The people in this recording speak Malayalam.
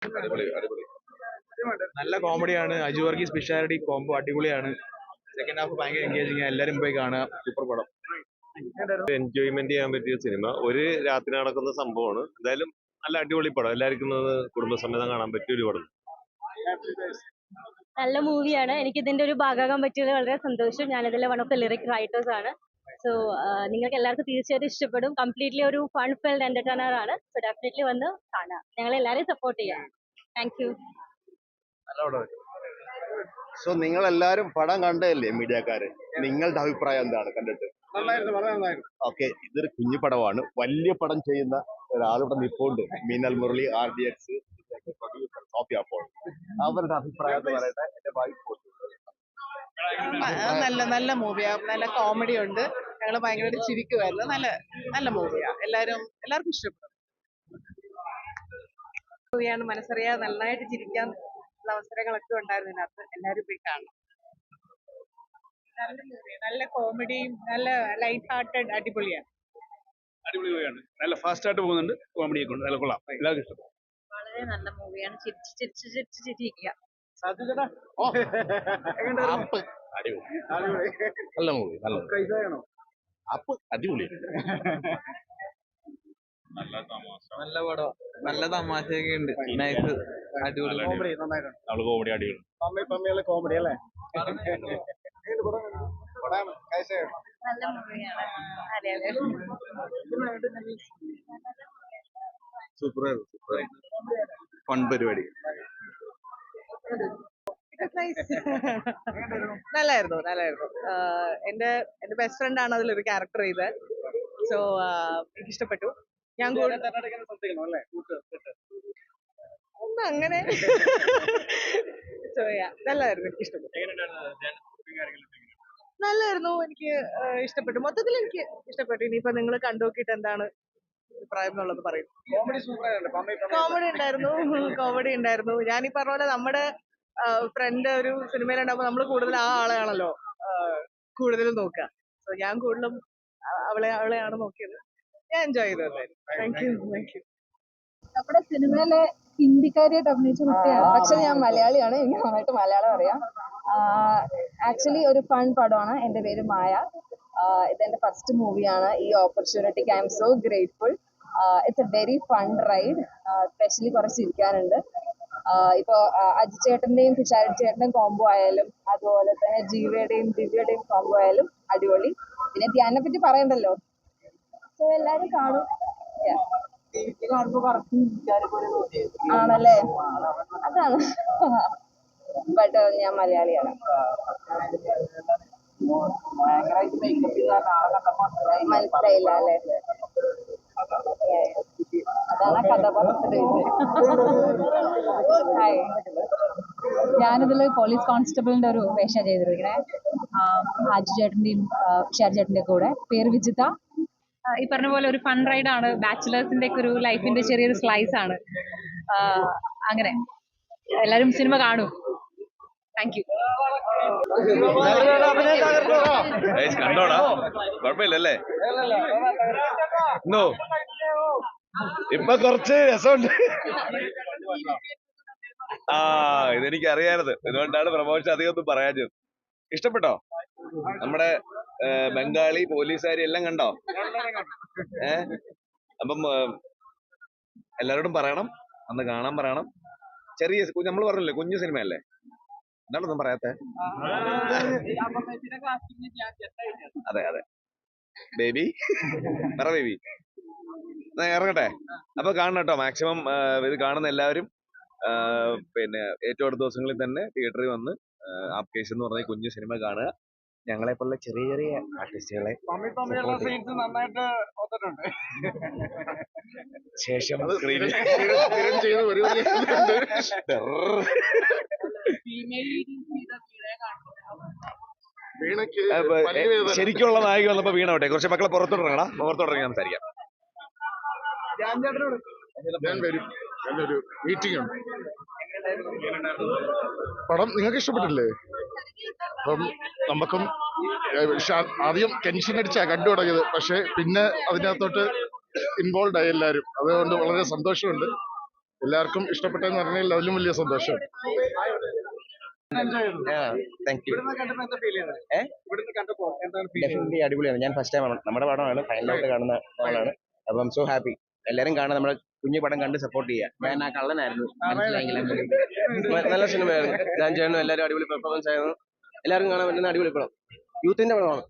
അടിപൊളി അടിപൊളി നല്ല കോമഡിയാണ്. അജു വർഗീസ് പിഷാരടി കോംബോ അടിപൊളിയാണ്. സെക്കൻഡ് ഹാഫ് ഭയങ്കര എൻഗേജിങ്. എല്ലാരും പോയി കാണുക. സൂപ്പർ പടം. എൻജോയ്മെന്റ് ചെയ്യാൻ പറ്റിയ സിനിമ. ഒരു രാത്രി നടക്കുന്ന സംഭവമാണ്. എന്തായാലും നല്ല അടിപൊളി പടം. എല്ലാവർക്കും കുടുംബസമേതം കാണാൻ പറ്റിയ ഒരു പടം. നല്ല മൂവിയാണ്. എനിക്ക് ഇതിന്റെ ഒരു ഭാഗമാകാൻ പറ്റിയത് വളരെ സന്തോഷം. ഞാനിതിലെ one of the lyric writers ആണ്. സോ നിങ്ങൾക്ക് എല്ലാവർക്കും തീർച്ചയായിട്ടും ഇഷ്ടപ്പെടും. കംപ്ലീറ്റ്ലി ഒരു ഫൺ ഫിൽഡ് എന്റർടൈനർ ആണ്. സോ ഡെഫിനറ്റ്ലി വന്ന് കാണാം. ഞങ്ങൾ എല്ലാവരെയും സപ്പോർട്ട് ചെയ്യാം. Thank you. സോ നിങ്ങൾ എല്ലാരും പടം കണ്ടതല്ലേ മീഡിയക്കാര്? നിങ്ങളുടെ അഭിപ്രായം എന്താണ് കണ്ടിട്ട്? ഓക്കെ, ഇതൊരു കുഞ്ഞു പടമാണ്. വലിയ പടം ചെയ്യുന്ന ഒരാളിവിടെ നിൽപ്പുണ്ട്. മീനൽ മുരളി, RDX, സോഫിയ പോൾ. അവരുടെ അഭിപ്രായം എന്ന് പറയട്ടെ. എന്റെ വൈഫ് നല്ല നല്ല മൂവിയാ, നല്ല കോമഡി ഉണ്ട്. ഞങ്ങൾ ഭയങ്കരമായിട്ട് ചിരിക്കുമായിരുന്നു. നല്ല നല്ല മൂവിയാ, എല്ലാവർക്കും ഇഷ്ടപ്പെടും മൂവിയാണ്. മനസ്സറിയാതെ നന്നായിട്ട് ചിരിക്കാൻ ഉള്ള അവസരങ്ങളൊക്കെ ഉണ്ടായിരുന്നു ഇതിനകത്ത്. എല്ലാവരും പോയി കാണണം. നല്ല മൂവിയാ, നല്ല കോമഡിയും നല്ല ലൈറ്റ് ഹാർട്ടഡ് അടിപൊളിയാണ്. അടിപൊളി മൂവിയാണ്. നല്ല ഫാസ്റ്റ് ആയിട്ട് പോകുന്നുണ്ട്. കോമഡിയൊക്കെ ഉണ്ട്. നല്ല കൊള്ളാം. എല്ലാവർക്കും ഇഷ്ടം. വളരെ നല്ല മൂവിയാണ്. ചിരിച്ച് ചിരിച്ച് ചിരിച്ച് ചിരിക്കുക. നല്ല മൂവി. അപ്പ് അടിപൊളി. നല്ല പടം. നല്ല തമാശയൊക്കെ ഉണ്ട്. നൈസ് അടിപൊളി കോമഡി അടിപൊളി. നല്ല മൂവിയാണ്. അതെ അതെ. സൂപ്പറായിരുന്നു. ഫൺ പരിപാടി. നല്ലായിരുന്നു. എന്റെ ബെസ്റ്റ് ഫ്രണ്ട് ആണ് അതിലൊരു ക്യാരക്ടർ ചെയ്തത്. സോ എനിക്ക് ഇഷ്ടപ്പെട്ടു. ഞാൻ ഒന്നും അങ്ങനെ നല്ലായിരുന്നു. എനിക്ക് ഇഷ്ടപ്പെട്ടു. നല്ലായിരുന്നു. എനിക്ക് ഇഷ്ടപ്പെട്ടു. മൊത്തത്തിൽ എനിക്ക് ഇഷ്ടപ്പെട്ടു. ഇനിയിപ്പോ നിങ്ങൾ കണ്ടുനോക്കിയിട്ട് എന്താണ് അഭിപ്രായം എന്നുള്ളത് പറയും. കോമഡി ഉണ്ടായിരുന്നു. ഞാൻ ഈ പറഞ്ഞ പോലെ നമ്മുടെ ഫ്രണ്ട് ഒരു സിനിമയിലുണ്ടാകുമ്പോൾ നമ്മൾ കൂടുതൽ ആ ആളെയാണല്ലോ കൂടുതലും നോക്കുക. സോ ഞാൻ കൂടുതലും അവളെയാണ് നോക്കിയത്. ഞാൻ എൻജോയ് ചെയ്തു. Thank you. നമ്മുടെ സിനിമയിലെ ഹിന്ദിക്കാരിയായിട്ട് അഭിനയിച്ച കുട്ടിയാണ്. പക്ഷെ ഞാൻ മലയാളിയാണ്. എനിക്ക് നന്നായിട്ട് മലയാളം അറിയാം. ആക്ച്വലി ഒരു ഫൺ പടമാണ്. എൻ്റെ പേര് മായ. ഇതെന്റെ ഫസ്റ്റ് മൂവിയാണ്. ഈ ഓപ്പർച്യൂണിറ്റിക്ക് I am so grateful. It's a very fun ride. Specially കുറച്ച് ചിരിക്കാനുണ്ട്. ഇപ്പോ അജി ചേട്ടന്റെയും പിഷാരടി ചേട്ടന്റെയും കോംബോ ആയാലും അതുപോലെ തന്നെ ജീവയുടെയും ദിവ്യയുടെയും കോംബോ ആയാലും അടിപൊളി. പിന്നെ ധ്യാനെ പറ്റി പറയണ്ടല്ലോ. സോ എല്ലാരും കാണും. ആണല്ലേ? അതാണ്. ബട്ട് ഞാൻ മലയാളിയാണ്. മനസ്സിലായില്ല അല്ലേ? അതാണ് കഥാപാത്രത്തിന്റെ ഹായ്. ഞാനിതിൽ പോലീസ് കോൺസ്റ്റബിളിന്റെ ഒരു വേഷം ചെയ്തിരിക്കണേ. ഹാജി ചേട്ടന്റെയും ഷാർ ചേട്ടന്റെ കൂടെ. പേര് വിജിത. ഈ പറഞ്ഞ പോലെ ഒരു ഫൺ റൈഡ് ആണ്. ബാച്ചിലേഴ്സിന്റെ ഒക്കെ ഒരു ലൈഫിന്റെ ചെറിയൊരു സ്ലൈസ് ആണ്. അങ്ങനെ എല്ലാരും സിനിമ കാണൂ. Thank you. കണ്ടോടാ, കുഴപ്പമില്ലല്ലേ? ഇപ്പൊ കുറച്ച് രസമുണ്ട്. ഇതെനിക്ക് അറിയാറുണ്ട്. അതുകൊണ്ടാണ് പ്രമോഷൻ അധികം ഒന്നും പറയാഞ്ഞത്. ഇഷ്ടപ്പെട്ടോ? നമ്മുടെ ബംഗാളി പോലീസുകാരി എല്ലാം കണ്ടോ? അപ്പം എല്ലാരോടും പറയണം, അന്ന് കാണാൻ പറയണം. ചെറിയ നമ്മൾ പറഞ്ഞില്ലേ കുഞ്ഞു സിനിമയല്ലേ, എന്താണൊന്നും പറയാത്തെ? അതെ അതെ ബേബി, പറ ബേബി. ഇറങ്ങട്ടെ. അപ്പൊ കാണണം കേട്ടോ. മാക്സിമം ഇത് കാണുന്ന എല്ലാവരും പിന്നെ ഏറ്റവും അടുത്ത ദിവസങ്ങളിൽ തന്നെ തിയേറ്ററിൽ വന്ന് ആപ്കേസ് എന്ന് പറഞ്ഞ കുഞ്ഞു സിനിമ കാണുക. ഞങ്ങളെ പോലുള്ള ചെറിയ ചെറിയ ആർട്ടിസ്റ്റുകളെ ശേഷം ശരിക്കുള്ള നായിക വന്നപ്പോ വീണോട്ടെ. കുറച്ച് മക്കളെ പുറത്തോട്ടിറങ്ങണം. പുറത്തോട്ടിറങ്ങി സംസാരിക്കാം. ഞാൻ വരും. നല്ലൊരു മീറ്റിംഗ് ഉണ്ട്. പടം നിങ്ങൾക്ക് ഇഷ്ടപ്പെട്ടില്ലേ? അപ്പം നമുക്കും ആദ്യം ടെൻഷൻ അടിച്ചാ കണ്ടു തുടങ്ങിയത്. പക്ഷെ പിന്നെ അതിനകത്തോട്ട് ഇൻവോൾവ് ആയി എല്ലാവരും. അതുകൊണ്ട് വളരെ സന്തോഷമുണ്ട്. എല്ലാവർക്കും ഇഷ്ടപ്പെട്ടെന്ന് പറഞ്ഞാൽ അതിലും വലിയ സന്തോഷം. Thank you. ഡെഫിനറ്റ്ലി അടിപൊളിയാണ്. ഞാൻ ഫസ്റ്റ് ടൈമാണ്, നമ്മുടെ പടമാണ്, ഫൈനലായിട്ട് കാണുന്ന ആളാണ്. അപ്പം സോ ഹാപ്പി. എല്ലാവരും കാണാൻ നമ്മുടെ കുഞ്ഞു പടം കണ്ട് സപ്പോർട്ട് ചെയ്യുക. ഞാൻ ആ കള്ളനായിരുന്നു, മനസ്സിലായെങ്കിലും നല്ല സിനിമയായിരുന്നു. ഞാൻ ചേട്ടനും എല്ലാവരും അടിപൊളി പെർഫോമൻസ് ആയിരുന്നു. എല്ലാവർക്കും കാണാൻ പറ്റുന്ന അടിപൊളി പടം, യൂത്തിന്റെ പടമാണ്.